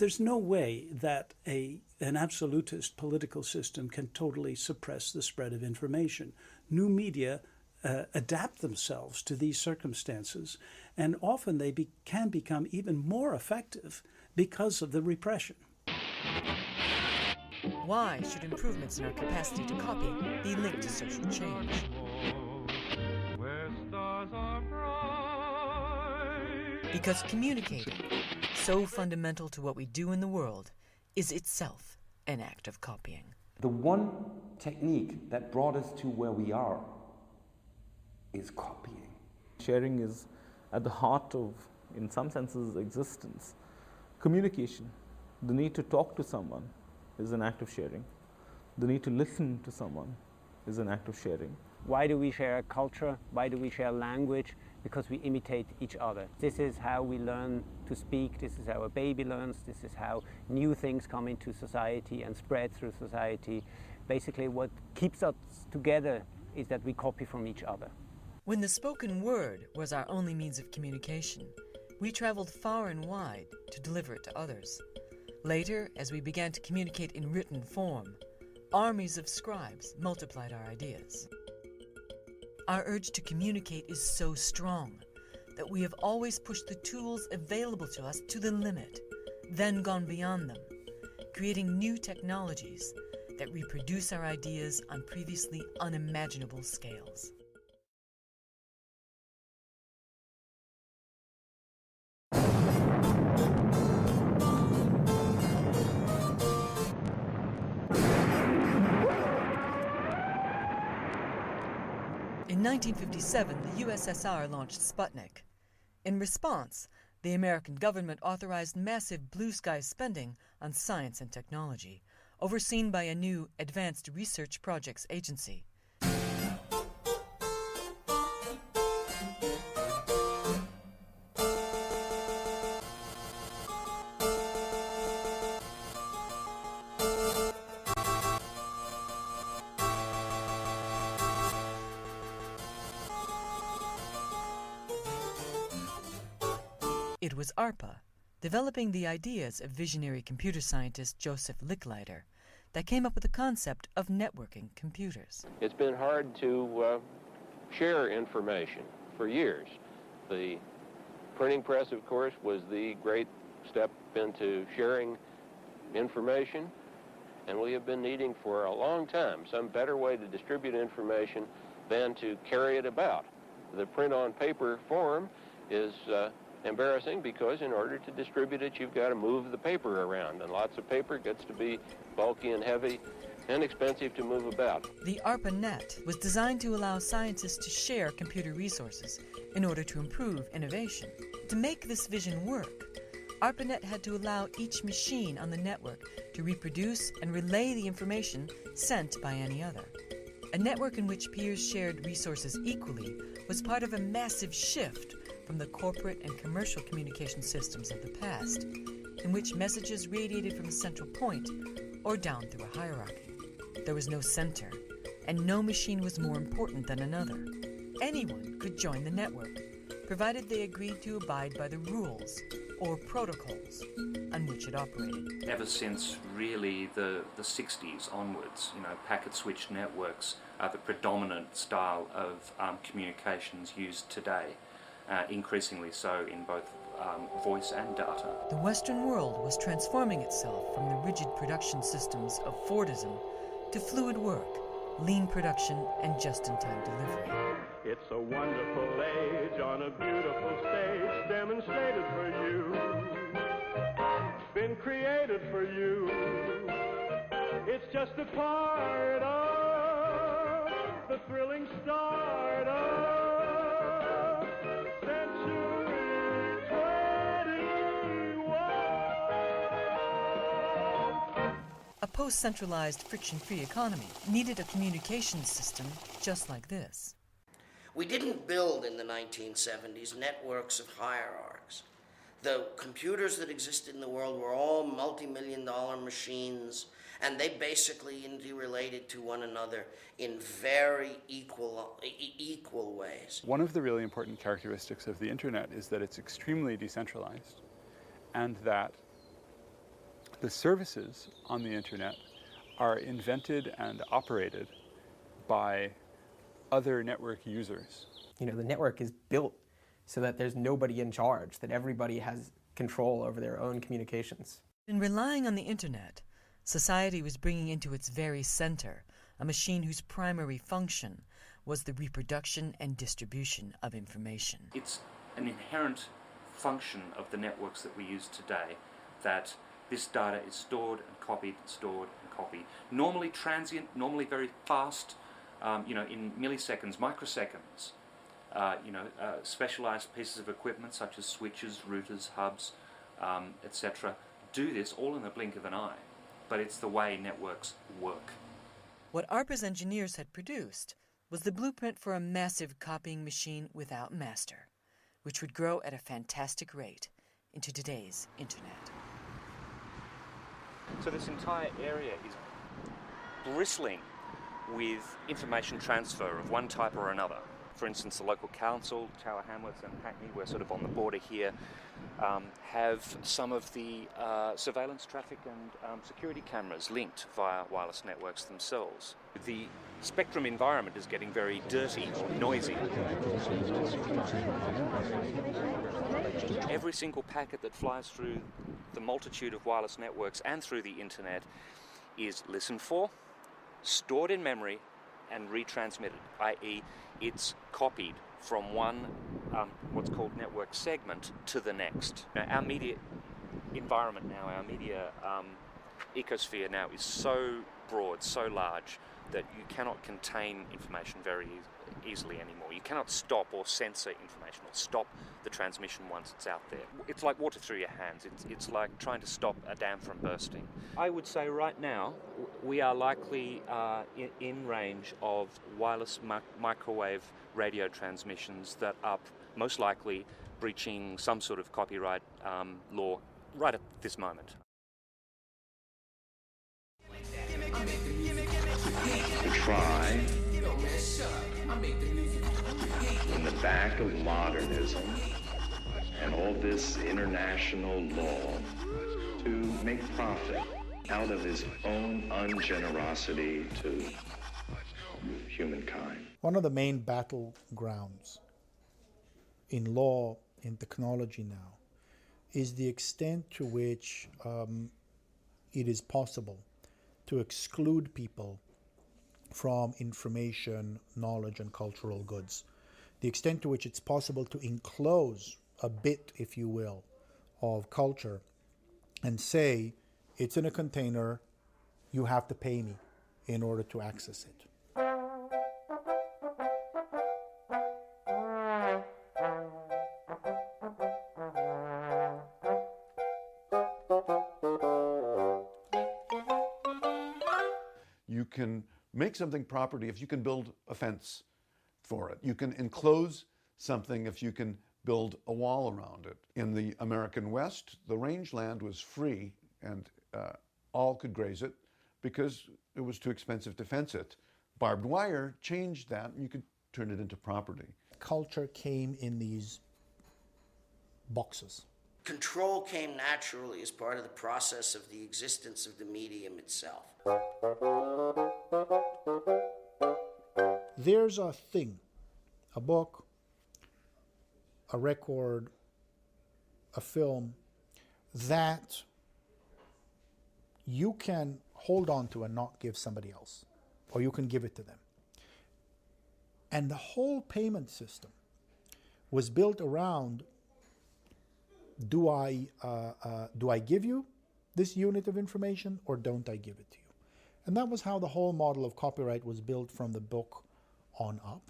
there's no way that an absolutist political system can totally suppress the spread of information. New media adapt themselves to these circumstances, and often they can become even more effective because of the repression. Why should improvements in our capacity to copy be linked to social change? Because communicating, so fundamental to what we do in the world, is itself an act of copying. The one technique that brought us to where we are is copying. Sharing is at the heart of, in some senses, existence. Communication, the need to talk to someone, is an act of sharing. The need to listen to someone is an act of sharing. Why do we share culture? Why do we share language? Because we imitate each other. This is how we learn to speak. This is how a baby learns. This is how new things come into society and spread through society. Basically, what keeps us together is that we copy from each other. When the spoken word was our only means of communication, we traveled far and wide to deliver it to others. Later, as we began to communicate in written form, armies of scribes multiplied our ideas. Our urge to communicate is so strong that we have always pushed the tools available to us to the limit, then gone beyond them, creating new technologies that reproduce our ideas on previously unimaginable scales. In 1957, the USSR launched Sputnik. In response, the American government authorized massive blue sky spending on science and technology, overseen by a new Advanced Research Projects Agency. It was ARPA, developing the ideas of visionary computer scientist Joseph Licklider, that came up with the concept of networking computers. It's been hard to share information for years. The printing press, of course, was the great step into sharing information, and we have been needing for a long time some better way to distribute information than to carry it about. The print on paper form is embarrassing because in order to distribute it, you've got to move the paper around, and lots of paper gets to be bulky and heavy and expensive to move about. The ARPANET was designed to allow scientists to share computer resources in order to improve innovation. To make this vision work, ARPANET had to allow each machine on the network to reproduce and relay the information sent by any other. A network in which peers shared resources equally was part of a massive shift from the corporate and commercial communication systems of the past, in which messages radiated from a central point or down through a hierarchy. There was no center, and no machine was more important than another. Anyone could join the network, provided they agreed to abide by the rules or protocols on which it operated. Ever since really the 60s onwards, packet switched networks are the predominant style of communications used today. Increasingly so in both voice and data. The Western world was transforming itself from the rigid production systems of Fordism to fluid work, lean production, and just-in-time delivery. It's a wonderful age on a beautiful stage demonstrated for you. Been created for you. It's just a part of the thrilling start of a post-centralized, friction-free economy needed a communications system just like this. We didn't build in the 1970s networks of hierarchs. The computers that existed in the world were all multi-million-dollar machines, and they basically interrelated to one another in very equal ways. One of the really important characteristics of the internet is that it's extremely decentralized, and that the services on the internet are invented and operated by other network users. You know, the network is built so that there's nobody in charge, that everybody has control over their own communications. In relying on the internet, society was bringing into its very center a machine whose primary function was the reproduction and distribution of information. It's an inherent function of the networks that we use today that this data is stored and copied, stored and copied. Normally transient, normally very fast, in milliseconds, microseconds. Specialized pieces of equipment such as switches, routers, hubs, etc. do this all in the blink of an eye. But it's the way networks work. What ARPA's engineers had produced was the blueprint for a massive copying machine without master, which would grow at a fantastic rate into today's internet. So this entire area is bristling with information transfer of one type or another. For instance, the local council, Tower Hamlets and Hackney, we're sort of on the border here, have some of the surveillance traffic and security cameras linked via wireless networks themselves. The spectrum environment is getting very dirty or noisy. Every single packet that flies through the multitude of wireless networks and through the internet is listened for, stored in memory, and retransmitted, i.e. it's copied from one what's called network segment to the next. Now, our media environment now, our media ecosphere now is so broad, so large, that you cannot contain information very easily anymore. You cannot stop or censor information or stop the transmission once it's out there. It's like water through your hands. It's like trying to stop a dam from bursting. I would say right now we are likely in range of wireless microwave radio transmissions that are most likely breaching some sort of copyright law right at this moment. To try in the back of modernism and all this international law to make profit out of his own ungenerosity to humankind. One of the main battlegrounds in law, in technology now, is the extent to which it is possible to exclude people from information, knowledge, and cultural goods. The extent to which it's possible to enclose a bit, if you will, of culture and say, it's in a container, you have to pay me in order to access it. You can make something property if you can build a fence for it. You can enclose something if you can build a wall around it. In the American West, the rangeland was free and all could graze it because it was too expensive to fence it. Barbed wire changed that and you could turn it into property. Culture came in these boxes. Control came naturally as part of the process of the existence of the medium itself. There's a thing, a book, a record, a film, that you can hold on to and not give somebody else, or you can give it to them. And the whole payment system was built around, do I give you this unit of information or don't I give it to you? And that was how the whole model of copyright was built from the book on up.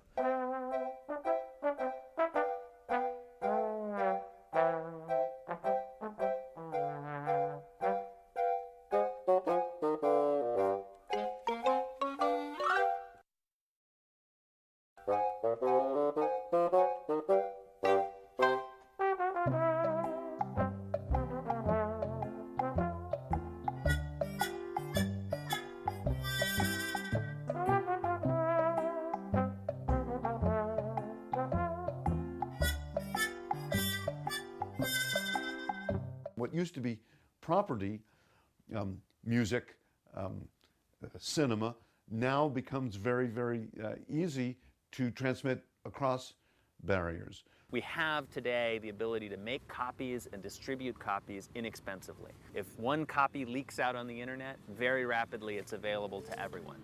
What used to be property music, cinema, now becomes very, very easy to transmit across barriers. We have today the ability to make copies and distribute copies inexpensively. If one copy leaks out on the internet, very rapidly it's available to everyone.